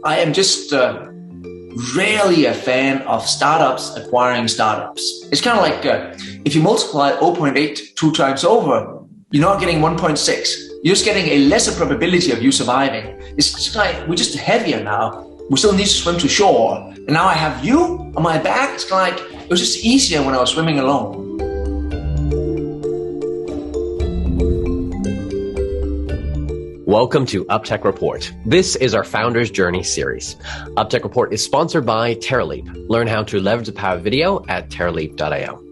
I am just rarely a fan of startups acquiring startups. It's kind of like if you multiply 0.8 two times over, you're not getting 1.6. You're just getting a lesser probability of you surviving. It's just like we're just heavier now. We still need to swim to shore. And now I have you on my back. It's kind of like it was just easier when I was swimming alone. Welcome to UpTech Report. This is our Founder's Journey series. UpTech Report is sponsored by TerraLeap. Learn how to leverage the power of video at terraleap.io.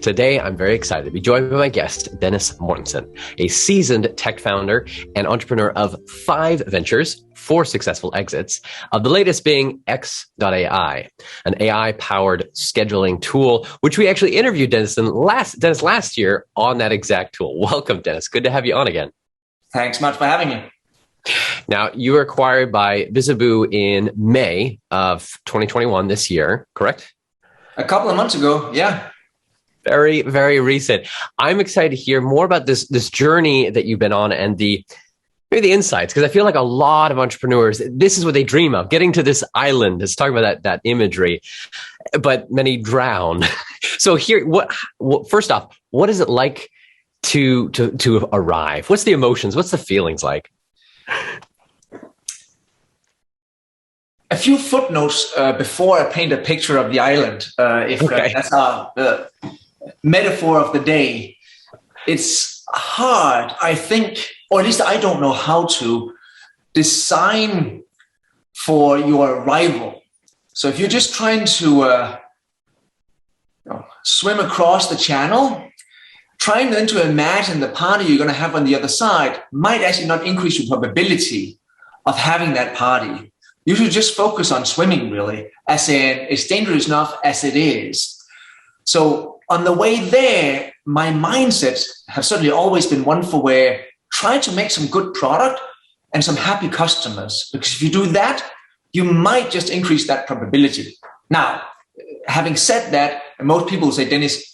Today, I'm very excited to be joined by my guest, Dennis Mortensen, a seasoned tech founder and entrepreneur of 5 ventures, 4 successful exits, of the latest being x.ai, an AI-powered scheduling tool, which we actually interviewed Dennis last year on that exact tool. Welcome, Dennis. Good to have you on again. Thanks much for having me. Now, you were acquired by Bizzabo in May of 2021 this year, correct? A couple of months ago, yeah. Very, very recent. I'm excited to hear more about this journey that you've been on and maybe the insights, because I feel like a lot of entrepreneurs, this is what they dream of, getting to this island. Let's talk about that imagery, but many drown. So here, first off, what is it like to arrive? What's the emotions? What's the feelings like? A few footnotes before I paint a picture of the island, that's our metaphor of the day. It's hard, I think, or at least I don't know how to design for your arrival. So if you're just trying to swim across the channel, trying then to imagine the party you're going to have on the other side might actually not increase your probability of having that party. You should just focus on swimming, really, as in it's dangerous enough as it is. So on the way there, my mindsets have certainly always been one for where try to make some good product and some happy customers, because if you do that, you might just increase that probability. Now, having said that, and most people say, Dennis,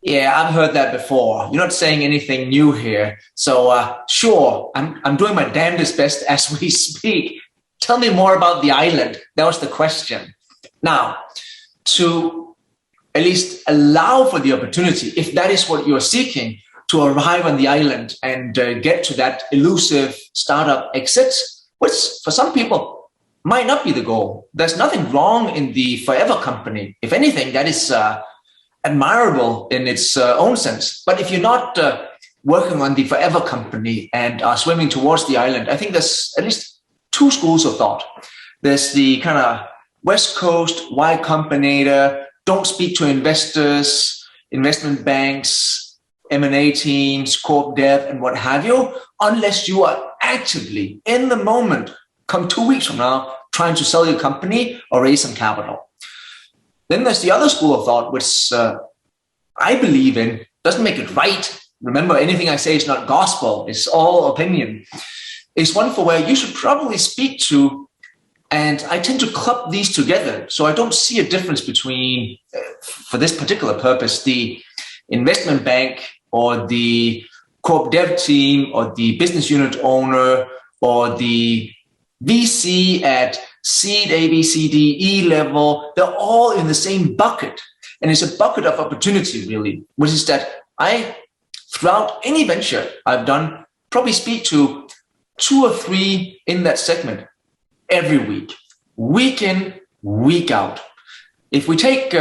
yeah, I've heard that before. You're not saying anything new here. So sure, I'm doing my damnedest best as we speak. Tell me more about the island. That was the question. Now, to at least allow for the opportunity, if that is what you're seeking, to arrive on the island and get to that elusive startup exit, which for some people might not be the goal. There's nothing wrong in the forever company. If anything, that is admirable in its own sense. But if you're not working on the forever company and are swimming towards the island, I think there's at least 2 schools of thought. There's the kind of West Coast, Y Combinator, don't speak to investors, investment banks, M&A teams, corp dev, and what have you, unless you are actively, in the moment, come 2 weeks from now, trying to sell your company or raise some capital. Then there's the other school of thought, which I believe in, doesn't make it right. Remember, anything I say is not gospel. It's all opinion. It's one for where you should probably speak to, and I tend to club these together. So I don't see a difference between, for this particular purpose, the investment bank or the corp dev team or the business unit owner or the VC at seed, A, B, C, D, E level. They're all in the same bucket. And it's a bucket of opportunity, really, which is that I, throughout any venture I've done, probably speak to 2 or 3 in that segment every week in, week out. If we take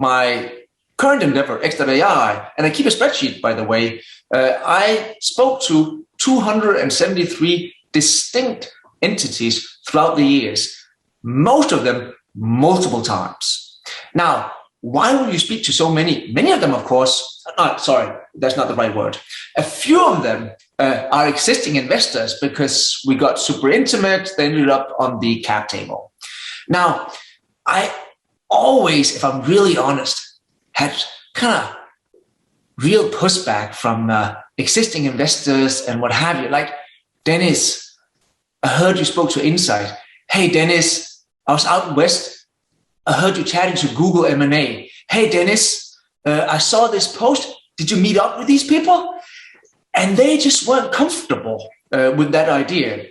my current endeavor, x.ai, and I keep a spreadsheet, by the way, I spoke to 273 distinct entities throughout the years, most of them multiple times. Now, why would you speak to so many? Many of them, of course, sorry, that's not the right word. A few of them are existing investors because we got super intimate, they ended up on the cap table. Now, I always, if I'm really honest, had kind of real pushback from existing investors and what have you. Like, Dennis, I heard you spoke to Insight. Hey, Dennis, I was out west. I heard you chatting to Google M&A. Hey, Dennis, I saw this post. Did you meet up with these people? And they just weren't comfortable with that idea.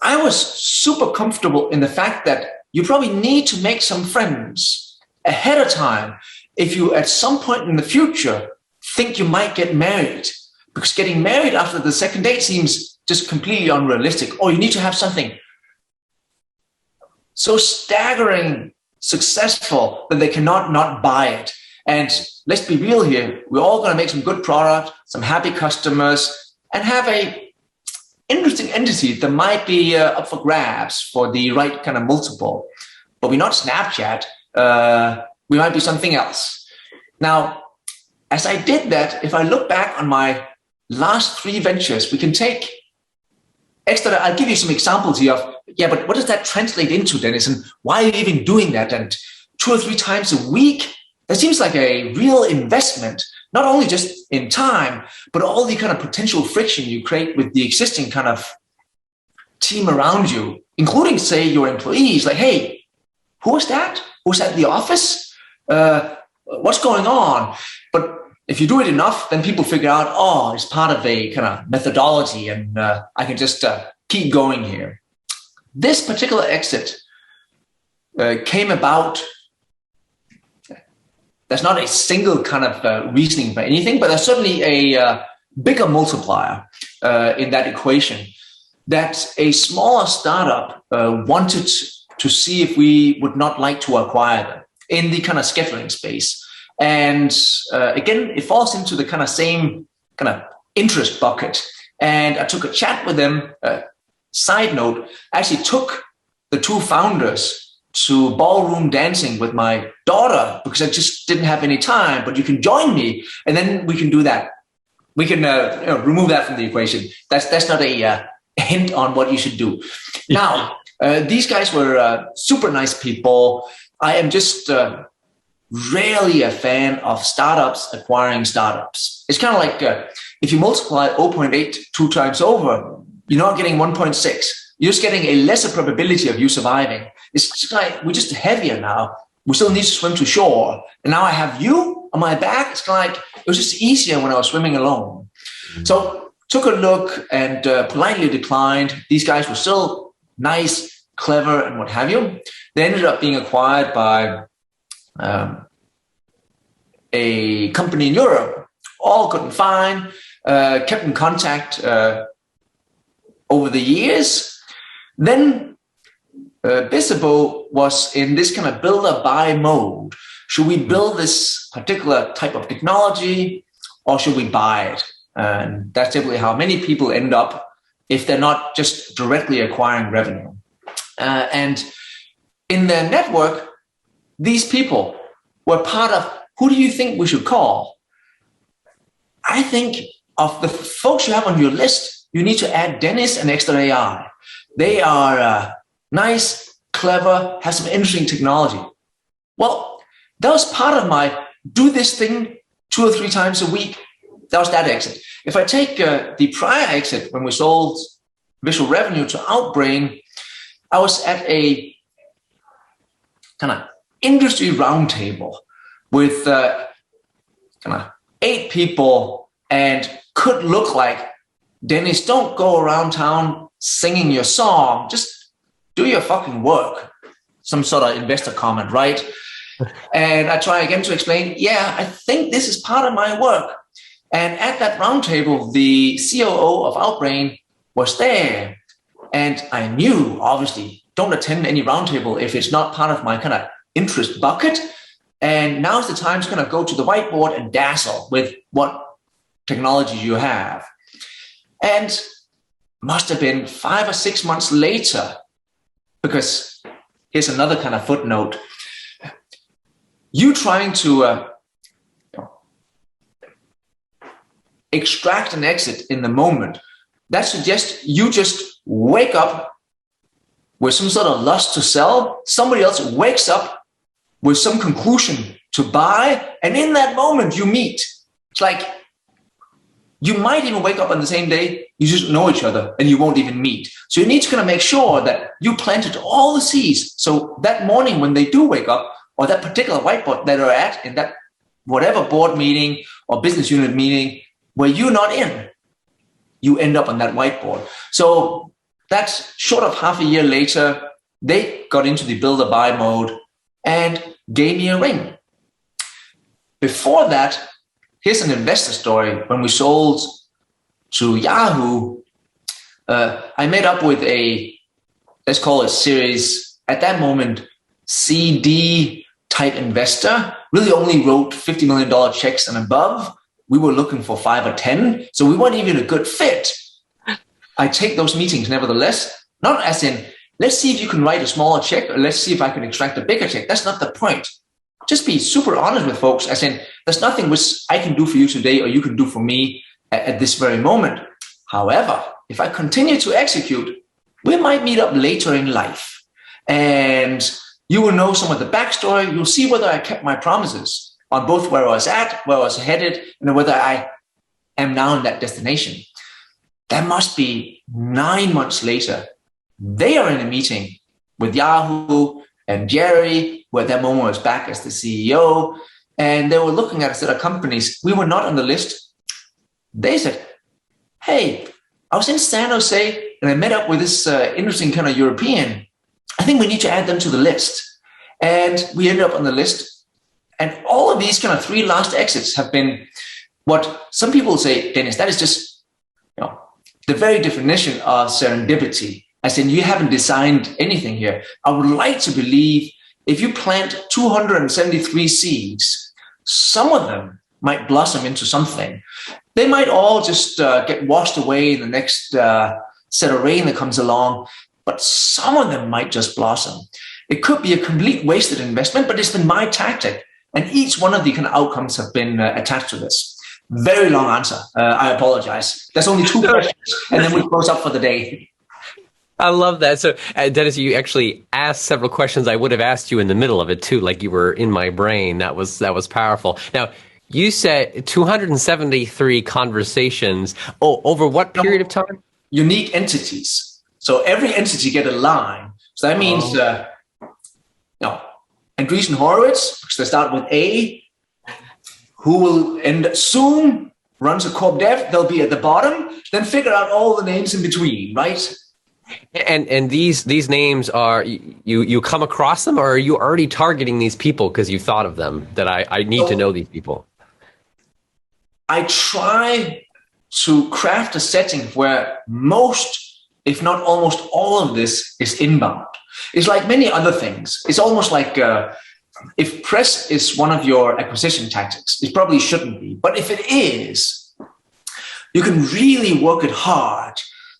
I was super comfortable in the fact that you probably need to make some friends ahead of time if you at some point in the future think you might get married, because getting married after the second date seems just completely unrealistic. Or you need to have something so staggering successful that they cannot not buy it. And let's be real here. We're all going to make some good product, some happy customers, and have a interesting entity that might be up for grabs for the right kind of multiple. But we're not Snapchat. We might be something else. Now, as I did that, if I look back on my last 3 ventures, we can take x.ai. I'll give you some examples here of, yeah, but what does that translate into, Dennis? And why are you even doing that? And 2 or 3 times a week? That seems like a real investment, not only just in time, but all the kind of potential friction you create with the existing kind of team around you, including, say, your employees. Like, hey, who was that? Who's at the office? What's going on? But if you do it enough, then people figure out, oh, it's part of a kind of methodology, and I can just keep going here. This particular exit came about. There's not a single kind of reasoning for anything, but there's certainly a bigger multiplier in that equation, that a smaller startup wanted to see if we would not like to acquire them in the kind of scheduling space. And again, it falls into the kind of same kind of interest bucket. And I took a chat with them. Side note, I actually took the 2 founders to ballroom dancing with my daughter because I just didn't have any time, but you can join me and then we can do that. We can remove that from the equation. That's not a hint on what you should do. Now, these guys were super nice people. I am just rarely a fan of startups acquiring startups. It's kind of like if you multiply 0.8 2 times over, you're not getting 1.6. You're just getting a lesser probability of you surviving. It's just like, we're just heavier now. We still need to swim to shore. And now I have you on my back. It's kind of like, it was just easier when I was swimming alone. So took a look and politely declined. These guys were still nice, clever, and what have you. They ended up being acquired by a company in Europe. All couldn't find, kept in contact over the years. Then Bizzabo was in this kind of build or buy mode. Should we build this particular type of technology or should we buy it? And that's typically how many people end up if they're not just directly acquiring revenue. And in their network, these people were part of, who do you think we should call? I think of the folks you have on your list, you need to add Dennis and x.ai. They are nice, clever, have some interesting technology. Well, that was part of my do this thing 2 or 3 times a week. That was that exit. If I take the prior exit, when we sold visual revenue to Outbrain, I was at a kind of industry roundtable with kind of 8 people, and could look like, Dennis, don't go around town singing your song, just do your fucking work. Some sort of investor comment, right? And I try again to explain, yeah, I think this is part of my work. And at that roundtable, the COO of Outbrain was there. And I knew, obviously, don't attend any roundtable if it's not part of my kind of interest bucket. And now's the time to kind of go to the whiteboard and dazzle with what technology you have. And must have been 5 or 6 months later, because here's another kind of footnote. You trying to extract an exit in the moment, that suggests you just wake up with some sort of lust to sell. Somebody else wakes up with some conclusion to buy. And in that moment you meet. It's like, you might even wake up on the same day, you just know each other and you won't even meet. So you need to kind of make sure that you planted all the seeds. So that morning when they do wake up, or that particular whiteboard that are at in that whatever board meeting or business unit meeting where you're not in, you end up on that whiteboard. So That's short of half a year later, they got into the build or buy mode and gave me a ring. Before that, here's an investor story. When we sold to Yahoo, I met up with a, let's call it series, at that moment, CD type investor, really only wrote $50 million checks and above. We were looking for 5 or 10, so we weren't even a good fit. I take those meetings nevertheless, not as in, let's see if you can write a smaller check, or let's see if I can extract a bigger check. That's not the point. Just be super honest with folks, as in, there's nothing which I can do for you today or you can do for me at this very moment. However, if I continue to execute, we might meet up later in life. And you will know some of the backstory. You'll see whether I kept my promises on both where I was at, where I was headed, and whether I am now in that destination. That must be 9 months later. They are in a meeting with Yahoo and Jerry, who at that moment was back as the CEO, and they were looking at a set of companies. We were not on the list. They said, hey, I was in San Jose and I met up with this interesting kind of European. I think we need to add them to the list. And we ended up on the list. And all of these kind of 3 last exits have been what some people say, Dennis, that is just, the very definition of serendipity. As in, you haven't designed anything here. I would like to believe if you plant 273 seeds, some of them might blossom into something. They might all just get washed away in the next set of rain that comes along, but some of them might just blossom. It could be a complete wasted investment, but it's been my tactic. And each one of the kind of outcomes have been attached to this. Very long answer. I apologize. There's only 2 questions, and then we close up for the day. I love that. So, Dennis, you actually asked several questions I would have asked you in the middle of it too, like you were in my brain. That was powerful. Now, you said 273 conversations. Oh, over what period of time? Unique entities. So every entity get a line. So that means, Andreessen Horowitz, because they start with A, who will end soon runs a corp dev. They'll be at the bottom. Then figure out all the names in between, right? And these names are, you come across them, or are you already targeting these people because you thought of them, that I need to know these people? I try to craft a setting where most, if not almost all of this is inbound. It's like many other things. It's almost like if press is one of your acquisition tactics, it probably shouldn't be. But if it is, you can really work it hard.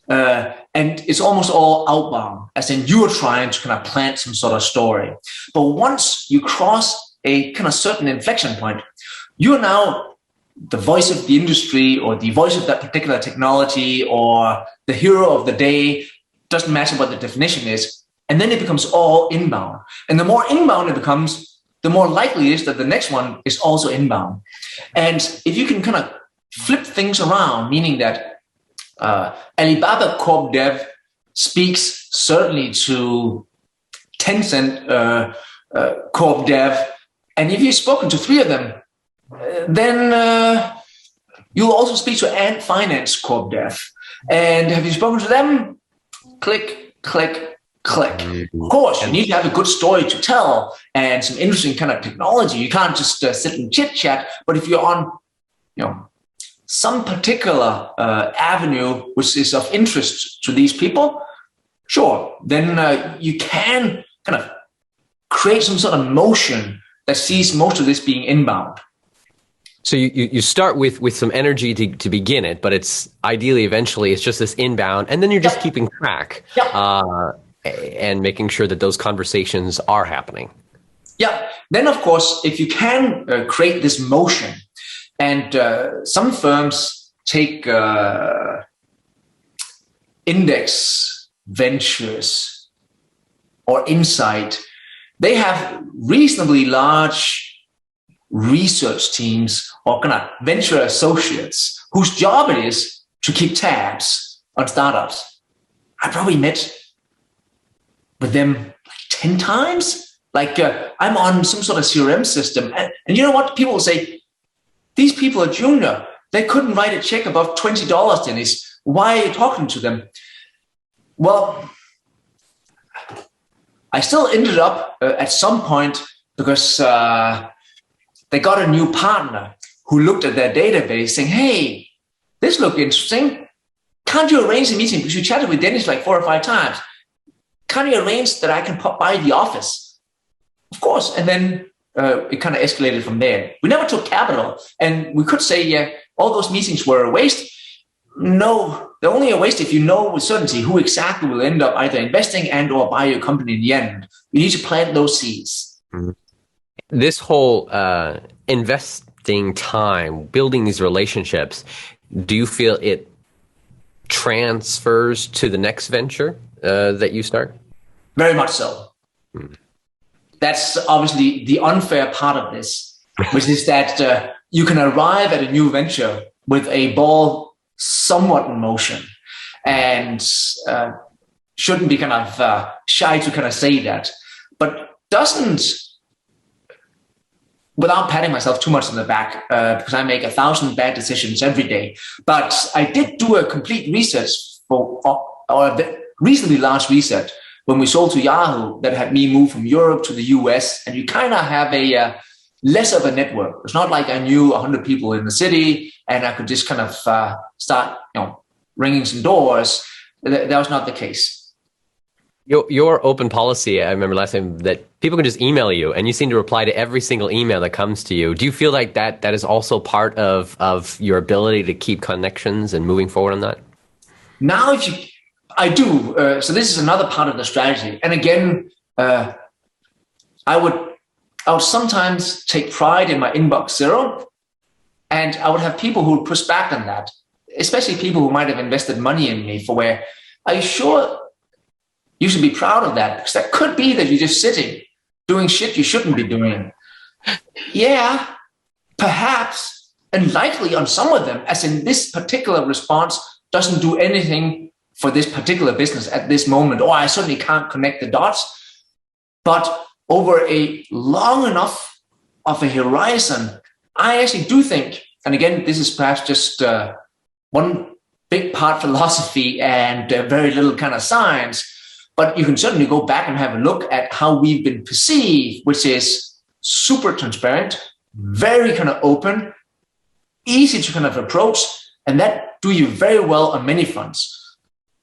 And it's almost all outbound, as in you're trying to kind of plant some sort of story. But once you cross a kind of certain inflection point, you're now the voice of the industry or the voice of that particular technology or the hero of the day. Doesn't matter what the definition is. And then it becomes all inbound. And the more inbound it becomes, the more likely it is that the next one is also inbound. And if you can kind of flip things around, meaning that Alibaba Corp Dev speaks certainly to Tencent Corp Dev. And if you've spoken to 3 of them, then you'll also speak to Ant Finance Corp Dev. And have you spoken to them? Click, click, click. Of course, you need to have a good story to tell and some interesting kind of technology. You can't just sit and chit chat. But if you're on, some particular avenue which is of interest to these people, sure, then you can kind of create some sort of motion that sees most of this being inbound. So you start with some energy to begin it, but it's ideally eventually it's just this inbound, and then you're just keeping track and making sure that those conversations are happening. Yeah. Then, of course, if you can create this motion, and some firms take Index Ventures or Insight, they have reasonably large research teams or kind of venture associates whose job it is to keep tabs on startups. I probably met with them like 10 times. Like I'm on some sort of CRM system. And you know what? People will say, these people are junior. They couldn't write a check above $20, Dennis. Why are you talking to them? Well, I still ended up at some point because they got a new partner who looked at their database saying, hey, this looked interesting. Can't you arrange a meeting? Because you chatted with Dennis like 4 or 5 times. Can't you arrange that I can pop by the office? Of course. And then it kind of escalated from there. We never took capital. And we could say, yeah, all those meetings were a waste. No, they're only a waste if you know with certainty who exactly will end up either investing and or buy your company in the end. You need to plant those seeds. Mm-hmm. This whole investing time, building these relationships, do you feel it transfers to the next venture that you start? Very much so. Mm-hmm. That's obviously the unfair part of this, which is that you can arrive at a new venture with a ball somewhat in motion, and shouldn't be kind of shy to kind of say that, but doesn't, without patting myself too much on the back, because I make 1,000 bad decisions every day. But I did do a complete research or the recently launched research when we sold to Yahoo that had me move from Europe to the US, and you kind of have a less of a network. It's not like I knew 100 people in the city and I could just kind of start, ringing some doors. That was not the case. Your open policy, I remember last time, that people can just email you, and you seem to reply to every single email that comes to you. Do you feel like that is also part of your ability to keep connections and moving forward on that? Now, I do. So this is another part of the strategy. And again, I would sometimes take pride in my inbox zero, and I would have people who would push back on that, especially people who might have invested money in me for where, are you sure you should be proud of that? Because that could be that you're just sitting doing shit you shouldn't be doing. Yeah, perhaps, and likely on some of them, as in this particular response doesn't do anything for this particular business at this moment, or I certainly can't connect the dots. But over a long enough of a horizon, I actually do think, and again, this is perhaps just one big part philosophy and very little kind of science, but you can certainly go back and have a look at how we've been perceived, which is super transparent, very kind of open, easy to kind of approach, and that do you very well on many fronts.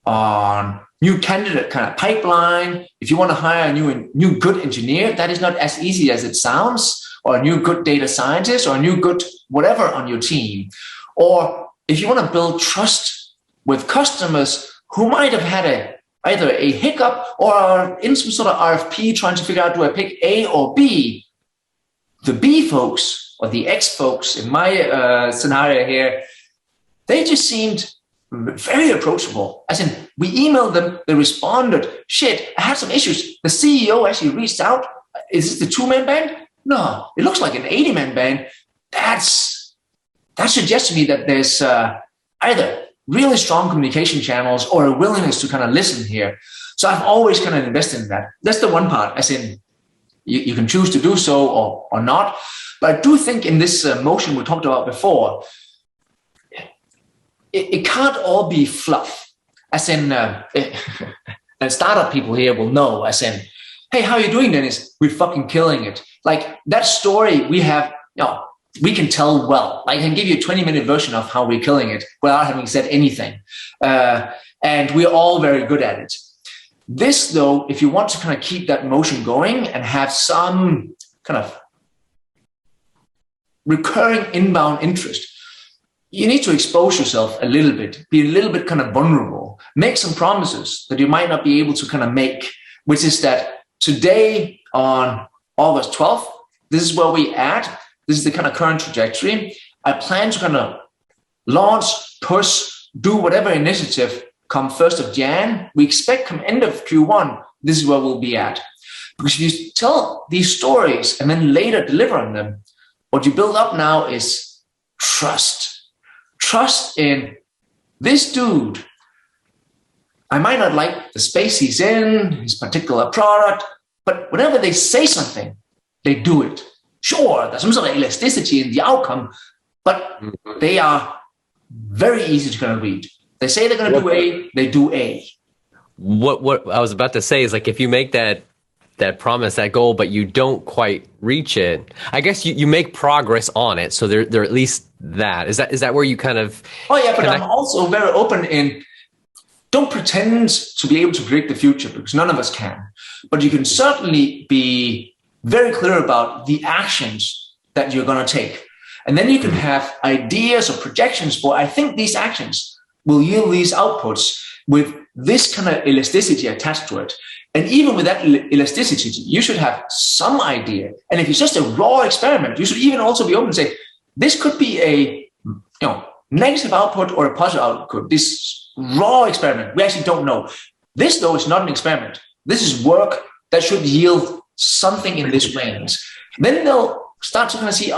On new candidate kind of pipeline, if you want to hire a new good engineer, that is not as easy as it sounds, or a new good data scientist, or a new good whatever on your team. Or if you want to build trust with customers who might have had either a hiccup or are in some sort of RFP trying to figure out, do I pick A or B? The B folks, or the X folks in my scenario here, they just seemed very approachable. As in, we emailed them, they responded, shit, I had some issues. The CEO actually reached out. Is this the 2-man band? No, it looks like an 80-man band. That suggests to me that there's either really strong communication channels or a willingness to kind of listen here. So I've always kind of invested in that. That's the one part, as in you can choose to do so or not. But I do think in this motion we talked about before, it can't all be fluff. As in, and startup people here will know, as in, hey, how are you doing, Dennis? We're fucking killing it. Like that story we have, we can tell well. I can give you a 20-minute version of how we're killing it without having said anything. And we're all very good at it. This, though, if you want to kind of keep that motion going and have some kind of recurring inbound interest, you need to expose yourself a little bit, be a little bit kind of vulnerable, make some promises that you might not be able to kind of make, which is that today on August 12th, this is where we at. This is the kind of current trajectory. I plan to kind of launch, push, do whatever initiative come 1st of Jan. We expect come end of Q1, this is where we'll be at. Because if you tell these stories and then later deliver on them, what you build up now is trust. Trust in this dude. I might not like the space he's in, his particular product, but whenever they say something, they do it. Sure, there's some sort of elasticity in the outcome, but they are very easy to kind of read. They say they're going to do A, they do A. what I was about to say is like, if you make that promise, that goal, but you don't quite reach it, I guess you make progress on it. So there at least that. Is that where you kind of Oh yeah, but connect? I'm also very open in, don't pretend to be able to predict the future, because none of us can. But you can certainly be very clear about the actions that you're going to take. And then you can have ideas or projections for, I think these actions will yield these outputs with this kind of elasticity attached to it. And even with that elasticity, you should have some idea. And if it's just a raw experiment, you should even also be open to say, this could be a negative output or a positive output. This raw experiment, we actually don't know. This, though, is not an experiment. This is work that should yield something in this range. Then they'll start to kind of see,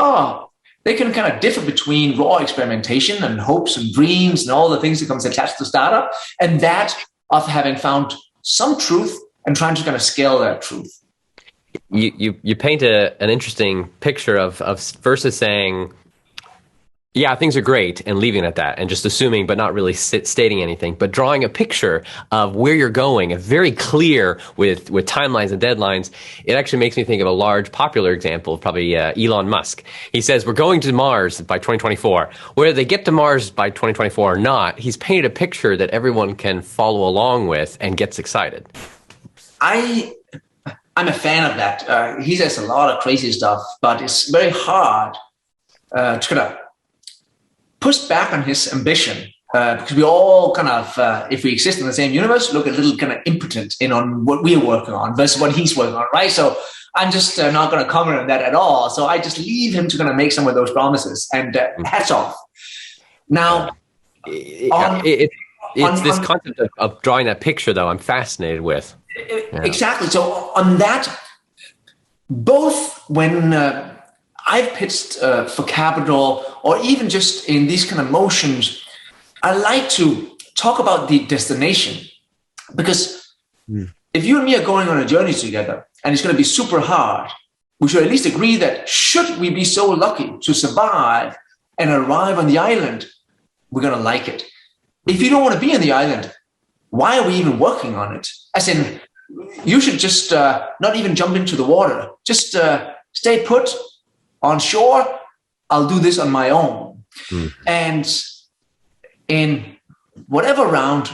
they can kind of differ between raw experimentation and hopes and dreams and all the things that comes attached to startup, and that of having found some truth and trying to kind of scale that truth. You paint an interesting picture of versus saying, yeah, things are great, and leaving it at that, and just assuming, but not really stating anything, but drawing a picture of where you're going, very clear with timelines and deadlines. It actually makes me think of a large popular example, probably Elon Musk. He says, we're going to Mars by 2024. Whether they get to Mars by 2024 or not, he's painted a picture that everyone can follow along with and gets excited. I'm a fan of that. He says a lot of crazy stuff, but it's very hard to kind of push back on his ambition, because we all kind of, if we exist in the same universe, look a little kind of impotent on what we're working on versus what he's working on, right? So I'm just not going to comment on that at all. So I just leave him to kind of make some of those promises, and hats off. Now, it's this concept of drawing that picture, though, I'm fascinated with. Exactly. So on that, both when I've pitched for capital, or even just in these kind of motions, I like to talk about the destination, because if you and me are going on a journey together and it's going to be super hard, we should at least agree that should we be so lucky to survive and arrive on the island, we're going to like it. If you don't want to be on the island, why are we even working on it? As in, you should just not even jump into the water. Just stay put on shore. I'll do this on my own. And in whatever round,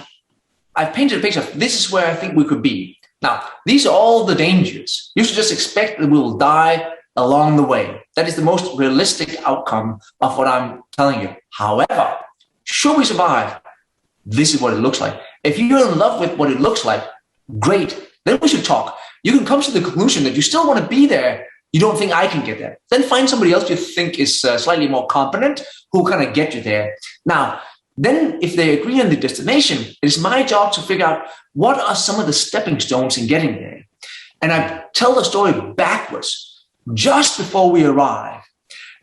I've painted a picture of this is where I think we could be. Now, these are all the dangers. You should just expect that we will die along the way. That is the most realistic outcome of what I'm telling you. However, should we survive, this is what it looks like. If you're in love with what it looks like, great. Then we should talk. You can come to the conclusion that you still want to be there. You don't think I can get there. Then find somebody else you think is slightly more competent who kind of get you there. Now, then if they agree on the destination, it is my job to figure out what are some of the stepping stones in getting there. And I tell the story backwards. Just before we arrive,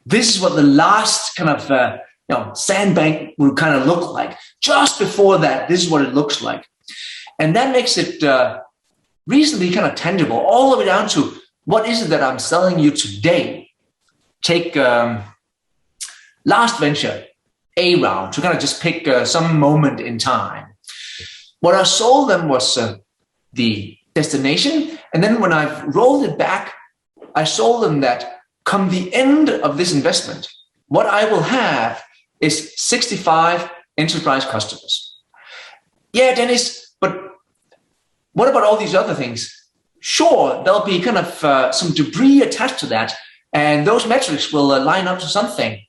this is what the last kind of sandbank will kind of look like. Just before that, this is what it looks like. And that makes it reasonably kind of tangible, all the way down to what is it that I'm selling you today? Take last venture, A round, to kind of just pick some moment in time. What I sold them was the destination. And then when I've rolled it back, I sold them that come the end of this investment, what I will have is 65 enterprise customers. Yeah, Dennis, but what about all these other things? Sure, there'll be kind of some debris attached to that, and those metrics will line up to something.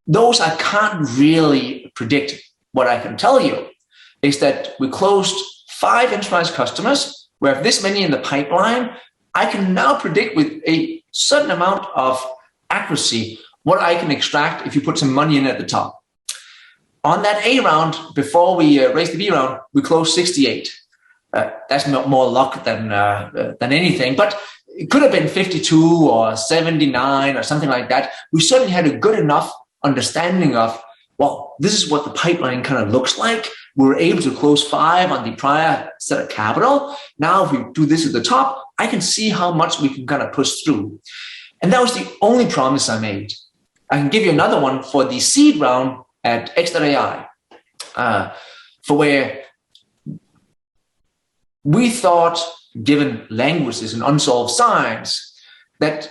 Those I can't really predict. What I can tell you is that we closed 5 enterprise customers. We have this many in the pipeline. I can now predict with a certain amount of accuracy what I can extract if you put some money in at the top. On that A round, before we raised the B round, we closed 68. That's more luck than anything, but it could have been 52 or 79 or something like that. We certainly had a good enough understanding of, well, this is what the pipeline kind of looks like. We were able to close 5 on the prior set of capital. Now, if we do this at the top, I can see how much we can kind of push through. And that was the only promise I made. I can give you another one for the seed round at x.ai, for where we thought, given language is an unsolved science, that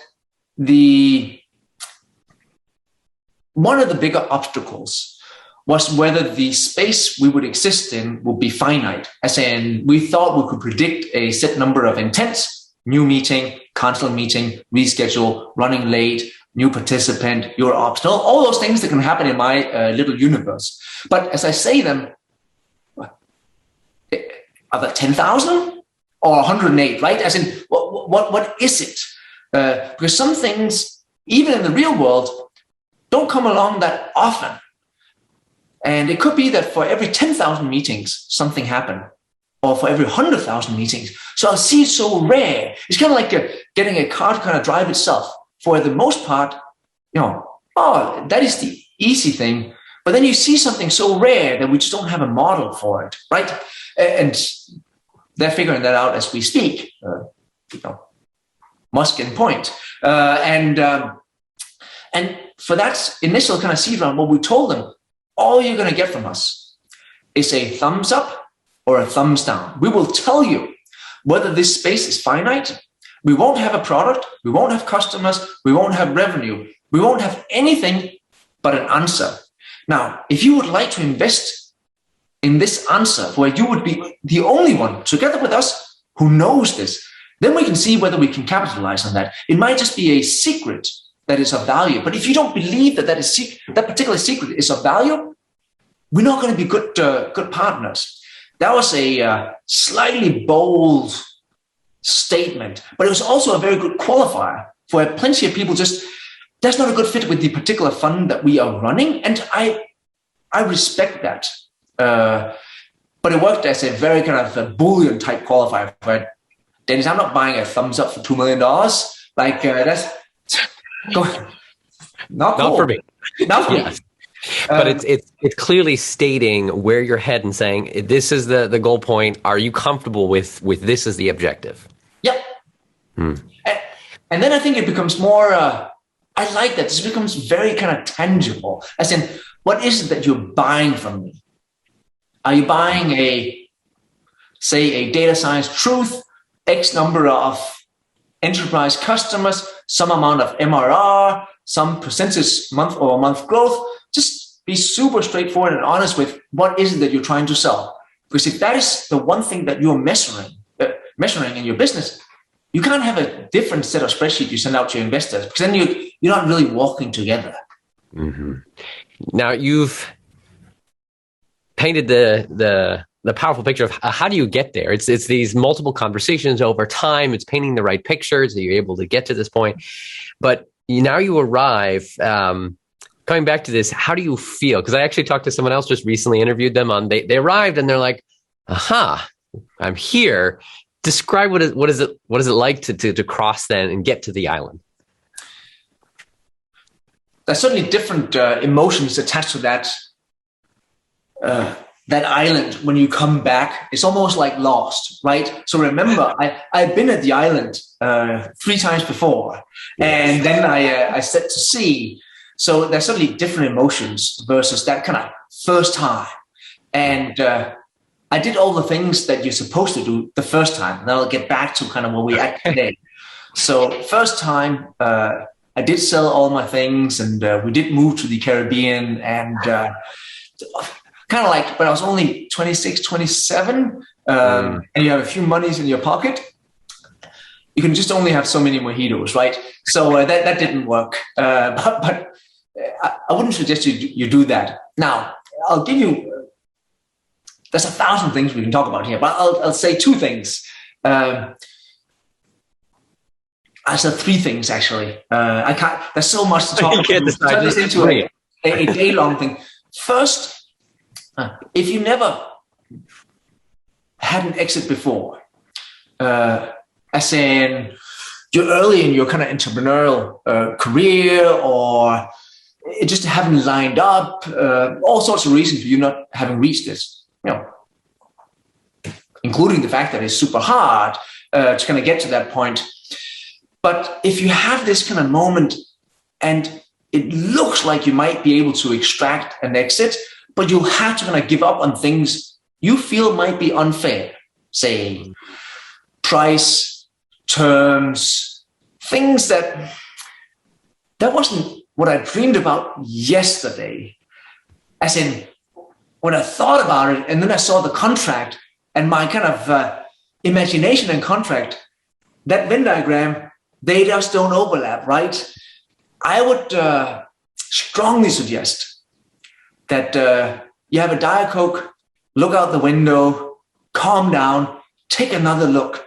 one of the bigger obstacles was whether the space we would exist in would be finite. As in, we thought we could predict a set number of intents: new meeting, cancel meeting, reschedule, running late, new participant, you're optional, all those things that can happen in my little universe. But as I say them, are there 10,000 or 108, right? As in, what is it? Because some things, even in the real world, don't come along that often. And it could be that for every 10,000 meetings, something happened, or for every 100,000 meetings. So I'll see it so rare. It's kind of like getting a car to kind of drive itself. For the most part, that is the easy thing. But then you see something so rare that we just don't have a model for it, right? And they're figuring that out as we speak. Musk and Point. And for that initial kind of seed round, what we told them, all you're going to get from us is a thumbs up or a thumbs down. We will tell you whether this space is finite. We won't have a product. We won't have customers. We won't have revenue. We won't have anything but an answer. Now, if you would like to invest in this answer where you would be the only one together with us who knows this, then we can see whether we can capitalize on that. It might just be a secret that is of value. But if you don't believe that that particular secret is of value, we're not going to be good partners. That was a slightly bold statement, but it was also a very good qualifier for plenty of people. Just that's not a good fit with the particular fund that we are running, and I respect that. But it worked as a very kind of a Boolean type qualifier for Dennis. I'm not buying a thumbs up for $2 million. Like that's not cool. For me. Not for me. Yes. But it's clearly stating where you're heading and saying this is the goal point. Are you comfortable with this as the objective? Yep. And then I think it becomes more. I like that. This becomes very kind of tangible. As in, what is it that you're buying from me? Are you buying a data science truth, X number of enterprise customers, some amount of MRR, some percentage month-over-month growth? Just be super straightforward and honest with what is it that you're trying to sell. Because if that is the one thing that you're measuring in your business, you can't have a different set of spreadsheets you send out to your investors, because then you're not really walking together. Mm-hmm. Now you've painted the powerful picture of how do you get there. It's these multiple conversations over time. It's painting the right pictures that you're able to get to this point. But now you arrive. Coming back to this, how do you feel? Because I actually talked to someone else, just recently interviewed them on. They arrived and they're like, "Aha, I'm here." Describe what is it like to cross then and get to the island? There's certainly different emotions attached to that island. When you come back, it's almost like Lost, right? So remember, I've been at the island 3 times before, and then I set to sea. So there's certainly different emotions versus that kind of first time. And I did all the things that you're supposed to do the first time. And I'll get back to kind of where we are today. So first time, I did sell all my things, and we did move to the Caribbean, and kind of like, but I was only 26, 27, and you have a few monies in your pocket. You can just only have so many mojitos, right? So that didn't work. But I wouldn't suggest you do that. Now, I'll give you, there's 1,000 things we can talk about here, but I'll say 2 things. I said 3 things, actually. I can't, there's so much to talk about. Turn this into a day-long thing. First, if you never had an exit before, as in you're early in your kind of entrepreneurial career, or it just haven't lined up, all sorts of reasons for you not having reached this, including the fact that it's super hard to kind of get to that point. But if you have this kind of moment and it looks like you might be able to extract an exit, but you'll have to kind of give up on things you feel might be unfair. Say, price, terms, things that wasn't what I dreamed about yesterday. As in, when I thought about it and then I saw the contract and my kind of imagination and contract, that Venn diagram, they just don't overlap, right? I would strongly suggest that you have a Diet Coke, look out the window, calm down, take another look,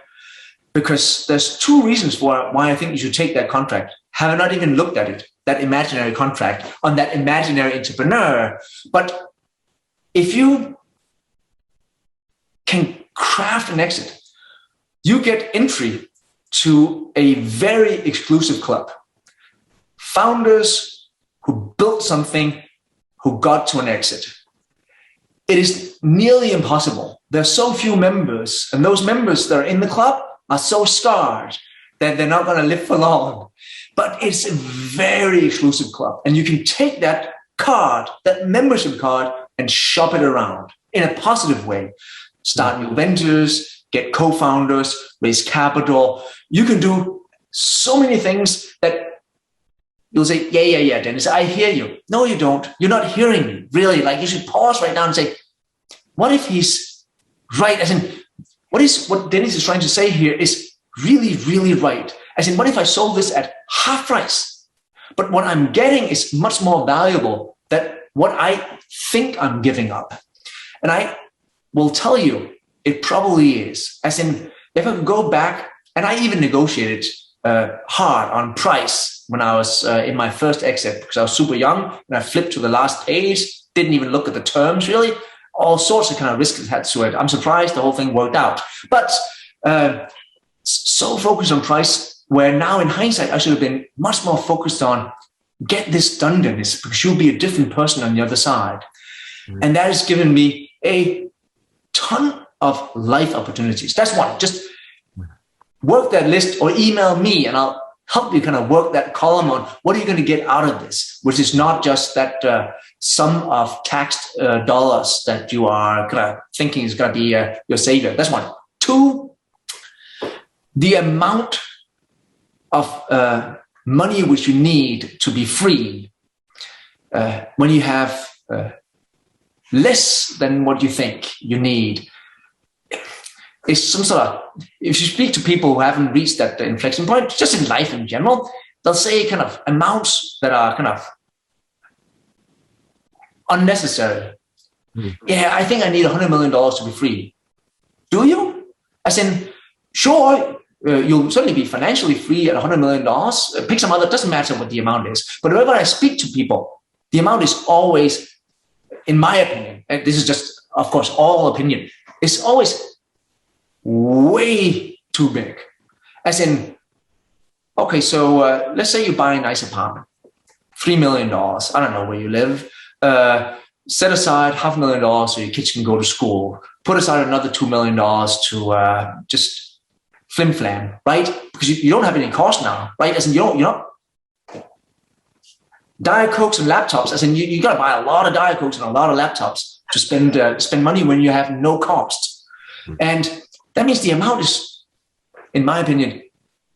because there's two reasons why I think you should take that contract. Have I not even looked at it, that imaginary contract on that imaginary entrepreneur? But if you can craft an exit, you get entry to a very exclusive club. Founders who built something, who got to an exit. It is nearly impossible. There are so few members, and those members that are in the club are so scarred that they're not going to live for long. But it's a very exclusive club, and you can take that card, that membership card, and shop it around in a positive way. Start new ventures, get co-founders, raise capital. You can do so many things that you'll say, yeah, Dennis, I hear you. No, you don't. You're not hearing me, really. Like, you should pause right now and say, what if he's right? As in, what Dennis is trying to say here is really, really right. As in, what if I sold this at half price? But what I'm getting is much more valuable than what I think I'm giving up. And I will tell you, it probably is. As in, if I go back, and I even negotiated hard on price when I was in my first exit, because I was super young and I flipped to the last page, didn't even look at the terms really, all sorts of kind of risks attached to it. I'm surprised the whole thing worked out. But so focused on price, where now in hindsight, I should have been much more focused on get this done, Dennis, because you'll be a different person on the other side. Mm-hmm. And that has given me a ton of life opportunities. That's one. Just work that list or email me and I'll help you kind of work that column on what are you going to get out of this, which is not just that sum of taxed dollars that you are kind of thinking is going to be your savior. That's one. Two, the amount of money which you need to be free when you have less than what you think you need. It's some sort of, if you speak to people who haven't reached that inflection point, just in life in general, they'll say kind of amounts that are kind of unnecessary. Yeah, I think I need $100 million to be free. Do you? As in, sure, you'll certainly be financially free at $100 million. Pick some other, doesn't matter what the amount is. But whenever I speak to people, the amount is always, in my opinion, and this is just, of course, all opinion, it's always way too big. As in, okay, so let's say you buy a nice apartment, $3 million. I don't know where you live. Set aside $500,000 so your kids can go to school. Put aside another $2 million to just flim flam, right? Because you don't have any cost now, right? As in, you're not Diet Cokes and laptops. As in, you got to buy a lot of Diet Cokes and a lot of laptops to spend money when you have no cost. And that means the amount is, in my opinion,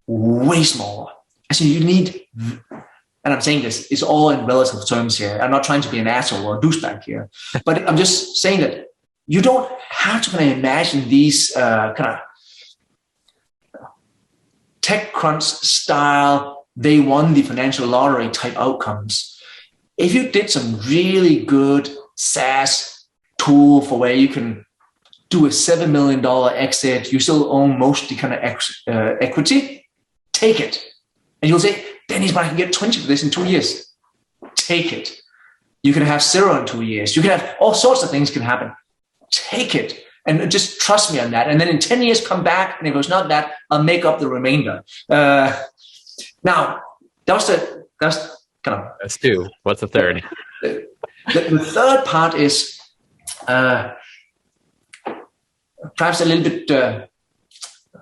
way smaller. So you need, and I'm saying this, it's all in relative terms here. I'm not trying to be an asshole or a douchebag here, but I'm just saying that you don't have to kind of imagine these kind of TechCrunch style, they won the financial lottery type outcomes. If you did some really good SaaS tool for where you can do a $7 million exit, you still own most of the kind of equity, take it. And you'll say, Dennis, but I can get 20 for this in 2 years. Take it. You can have 0 in 2 years. You can have all sorts of things can happen. Take it. And just trust me on that. And then in 10 years, come back. And if it's not that, I'll make up the remainder. Now, that's kind of... That's two. What's the third? The third part is... perhaps a little bit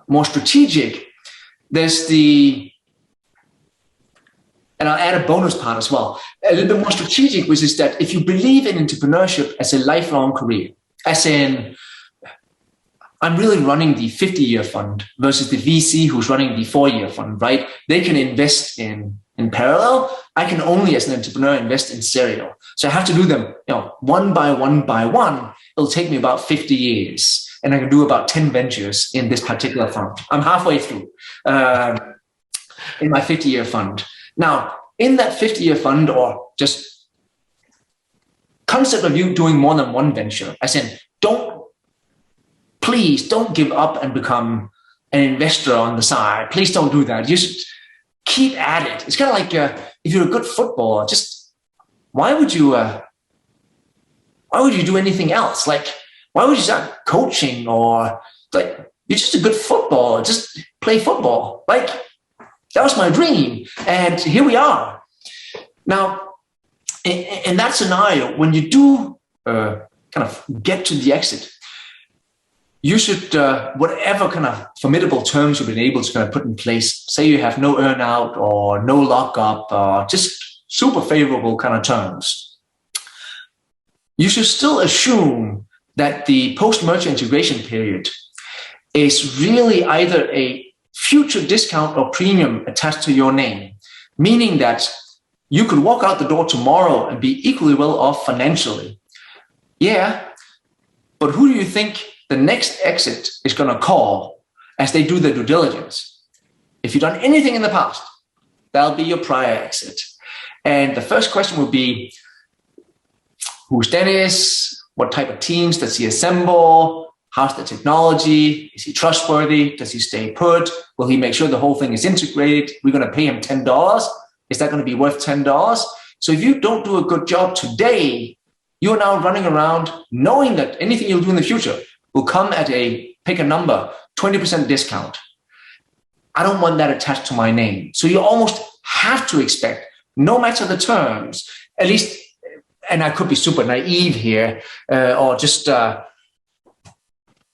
more strategic. There's and I'll add a bonus part as well, a little bit more strategic, which is that if you believe in entrepreneurship as a lifelong career, as in, I'm really running the 50-year fund versus the VC who's running the 4-year fund, right? They can invest in parallel. I can only, as an entrepreneur, invest in serial. So I have to do them, one by one by one. It'll take me about 50 years. And I can do about 10 ventures in this particular fund. I'm halfway through in my 50-year fund. Now, in that 50-year fund, or just concept of you doing more than one venture, as in, please don't give up and become an investor on the side. Please don't do that. You should keep at it. It's kind of like if you're a good footballer, just why would you do anything else? Like, why would you start coaching? Or like, you're just a good footballer. Just play football. Like, that was my dream, and here we are. Now, in that scenario, when you do kind of get to the exit, you should, whatever kind of formidable terms you've been able to kind of put in place, say you have no earn-out or no lockup, or just super favorable kind of terms, you should still assume that the post-merger integration period is really either a future discount or premium attached to your name, meaning that you could walk out the door tomorrow and be equally well off financially. Yeah, but who do you think the next exit is going to call as they do their due diligence? If you've done anything in the past, that'll be your prior exit. And the first question will be, who's Dennis? What type of teams does he assemble? How's the technology? Is he trustworthy? Does he stay put? Will he make sure the whole thing is integrated? We're going to pay him $10. Is that going to be worth $10? So if you don't do a good job today, you're now running around knowing that anything you'll do in the future will come at pick a number, 20% discount. I don't want that attached to my name. So you almost have to expect, no matter the terms, at least, and I could be super naive here, or just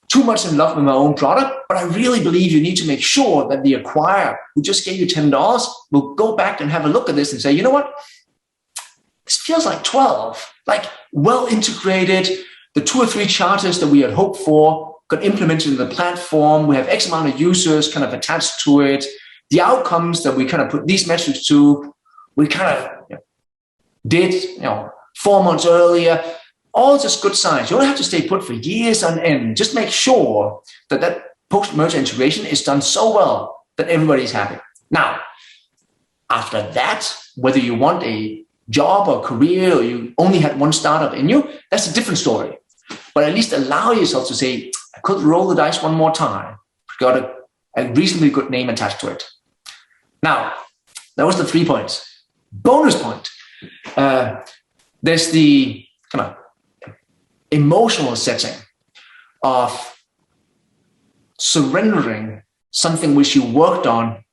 too much in love with my own product, but I really believe you need to make sure that the acquirer who just gave you $10 will go back and have a look at this and say, you know what? This feels like 12, like well integrated. The 2 or 3 charters that we had hoped for got implemented in the platform. We have X amount of users kind of attached to it. The outcomes that we kind of put these metrics to, we kind of did, 4 months earlier. All just good signs. You don't have to stay put for years on end. Just make sure that post-merger integration is done so well that everybody's happy. Now, after that, whether you want a job or career, or you only had one startup in you, that's a different story. But at least allow yourself to say, I could roll the dice one more time. Got a reasonably good name attached to it. Now, that was the 3 points. Bonus point. There's the kind of emotional setting of surrendering something which you worked on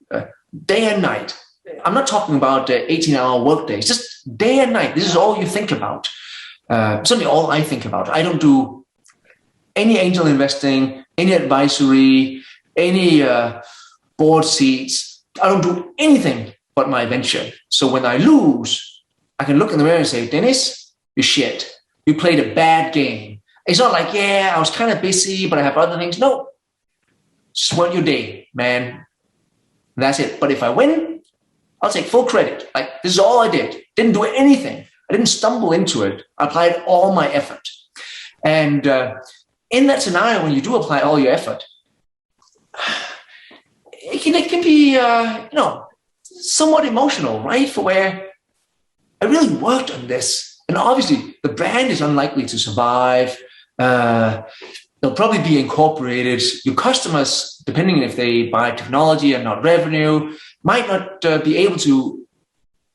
day and night. I'm not talking about 18-hour work days, just day and night. This is all you think about. Certainly all I think about. I don't do any angel investing, any advisory, any board seats. I don't do anything but my venture. So when I lose, I can look in the mirror and say, Dennis, you shit. You played a bad game. It's not like, yeah, I was kind of busy, but I have other things. No, just weren't your day, man. That's it. But if I win, I'll take full credit. Like, this is all I did. Didn't do anything. I didn't stumble into it. I applied all my effort. And in that scenario, when you do apply all your effort, it can be, somewhat emotional, right? For where I really worked on this. And obviously, the brand is unlikely to survive. They'll probably be incorporated. Your customers, depending if they buy technology and not revenue, might not be able to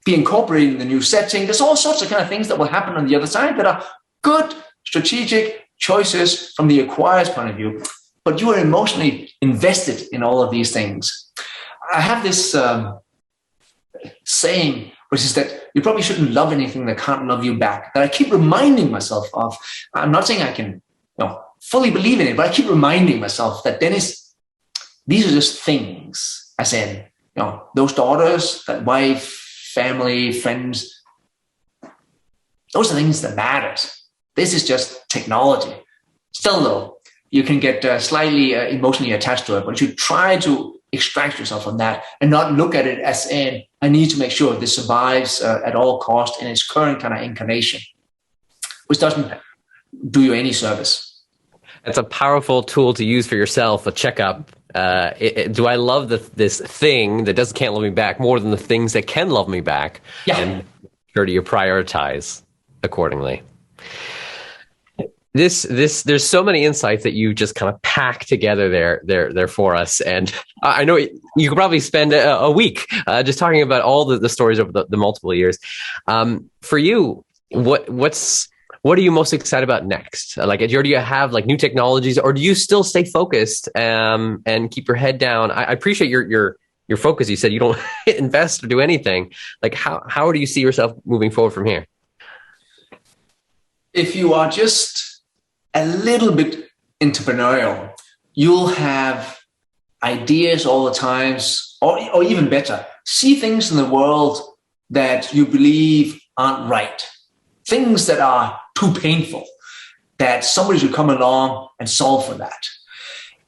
be incorporated in the new setting. There's all sorts of kind of things that will happen on the other side that are good strategic choices from the acquirer's point of view. But you are emotionally invested in all of these things. I have this saying, which is that you probably shouldn't love anything that can't love you back, that I keep reminding myself of. I'm not saying I can fully believe in it, but I keep reminding myself that, Dennis, these are just things. As in, those daughters, that wife, family, friends, those are things that matter. This is just technology. Still though, you can get slightly emotionally attached to it, but you try to extract yourself from that and not look at it as I need to make sure this survives at all costs in its current kind of incarnation, which doesn't do you any service. It's a powerful tool to use for yourself, a checkup. Do I love this thing that can't love me back more than the things that can love me back? Yeah. And sure, do you prioritize accordingly? There's so many insights that you just kind of pack together there for us, and I know you could probably spend a week just talking about all the stories over the multiple years. For you, what are you most excited about next? Like, do you have like new technologies, or do you still stay focused and keep your head down? I appreciate your focus. You said you don't invest or do anything. Like, how do you see yourself moving forward from here? If you are just a little bit entrepreneurial, you'll have ideas all the times, or even better, see things in the world that you believe aren't right, things that are too painful, that somebody should come along and solve for that.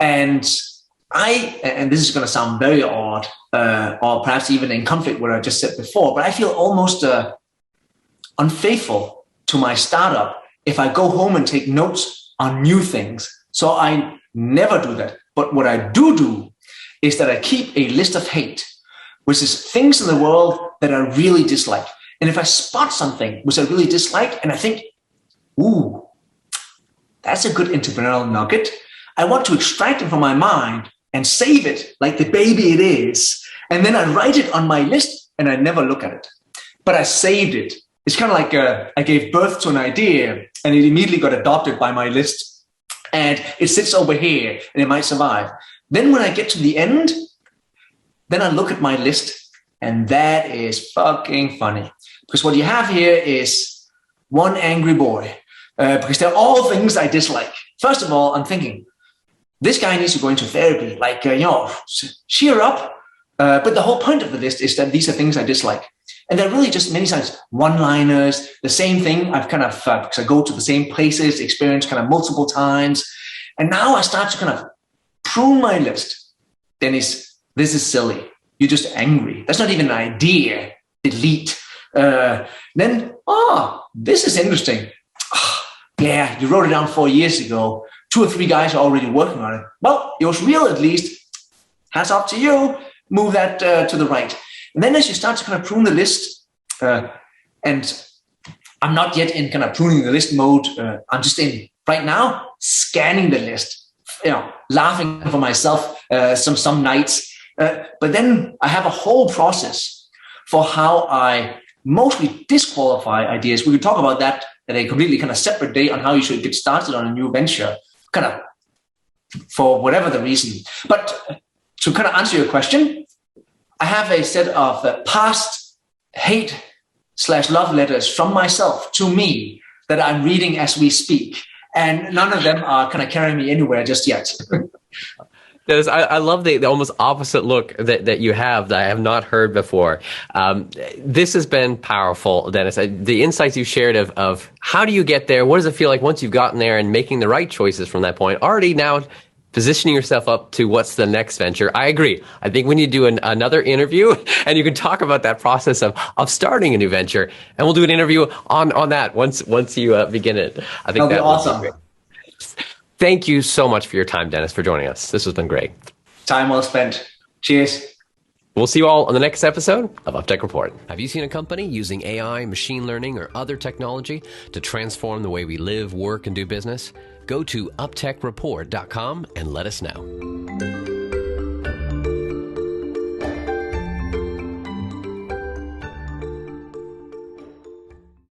And this is going to sound very odd, or perhaps even in conflict with what I just said before, but I feel almost unfaithful to my startup if I go home and take notes on new things. So I never do that. But what I do is that I keep a list of hate, which is things in the world that I really dislike. And if I spot something which I really dislike and I think, ooh, that's a good entrepreneurial nugget, I want to extract it from my mind and save it like the baby it is. And then I write it on my list and I never look at it. But I saved it. It's kind of like I gave birth to an idea and it immediately got adopted by my list. And it sits over here and it might survive. Then when I get to the end, then I look at my list, and that is fucking funny. Because what you have here is one angry boy. Because they're all things I dislike. First of all, I'm thinking, this guy needs to go into therapy. Like, cheer up. But the whole point of the list is that these are things I dislike. And they're really just many times one-liners, the same thing I've kind of, because I go to the same places, experience kind of multiple times. And now I start to kind of prune my list. Dennis, this is silly. You're just angry. That's not even an idea. Delete. Then, this is interesting. Yeah, you wrote it down 4 years ago. 2 or 3 guys are already working on it. Well, it was real at least. Hats off to you. Move that to the right. And then as you start to kind of prune the list, and I'm not yet in kind of pruning the list mode. I'm just in right now scanning the list, laughing for myself some nights. But then I have a whole process for how I mostly disqualify ideas. We could talk about that at a completely kind of separate day on how you should get started on a new venture, kind of for whatever the reason. But to kind of answer your question, I have a set of past hate/love letters from myself to me that I'm reading as we speak. And none of them are kind of carrying me anywhere just yet. Dennis, I love the almost opposite look that you have that I have not heard before. This has been powerful, Dennis. The insights you shared of how do you get there? What does it feel like once you've gotten there and making the right choices from that point? Already now positioning yourself up to what's the next venture. I agree. I think we need to do another interview and you can talk about that process of starting a new venture. And we'll do an interview on that once you begin it. I think that'll be awesome. Great. Thank you so much for your time, Dennis, for joining us. This has been great. Time well spent. Cheers. We'll see you all on the next episode of UpTech Report. Have you seen a company using AI, machine learning, or other technology to transform the way we live, work, and do business? Go to uptechreport.com and let us know.